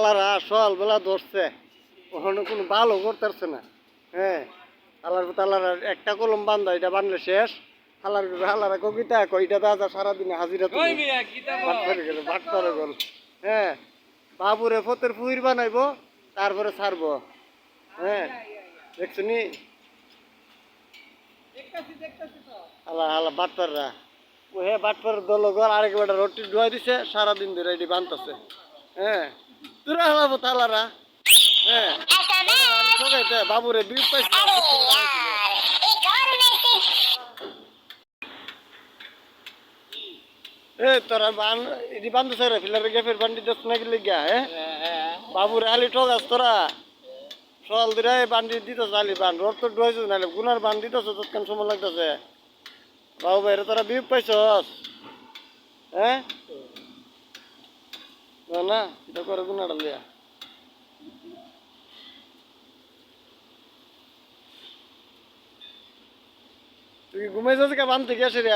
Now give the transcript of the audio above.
আলারা সল বেলা ধরছে ওখানে কোনো ভালো করতেছে না। হ্যাঁ, আলার একটা কলম বান্ধা, এটা বানলে শেষ। হালারা কবিতা কইটা দাদা সারাদিনে হাজিরা ভাটপারে গল। হ্যাঁ, বাবুরে ফতের ফুহির বানাইবো, তারপরে ছাড়বো। হ্যাঁ, দেখছো নি হালা হালা বাটপাররা। ও হ্যাঁ, বাটপার দল ঘর আরেক বেটা রুটি ডুয়াই দিছে, সারাদিন ধরে এটি বানতেছে। হ্যাঁ, তুরা হালাবো তালারা। হ্যাঁ, বাবুরে বিপ পাইছে। এ তোরা বান এটি বান্ধছে রে, ফিলারে গেফের বান্ডি দশ নাকি লিগা। হ্যাঁ, বাবুরে হালি ঠগাস তোরা। সল দিরা বান্ডি দিতেছ আলি বান রোড তো ডুয়াইছিস নাহলে গুনার বান দিতেছ, তৎক্ষণ সময় লাগতেছে। বাবু ভাইরে তোরা বিপ পাইছস। হ্যাঁ, না এটা করে গুনাটা লিয়া। তুই ঘুমাইছিস কে বান থেকে আসে রে?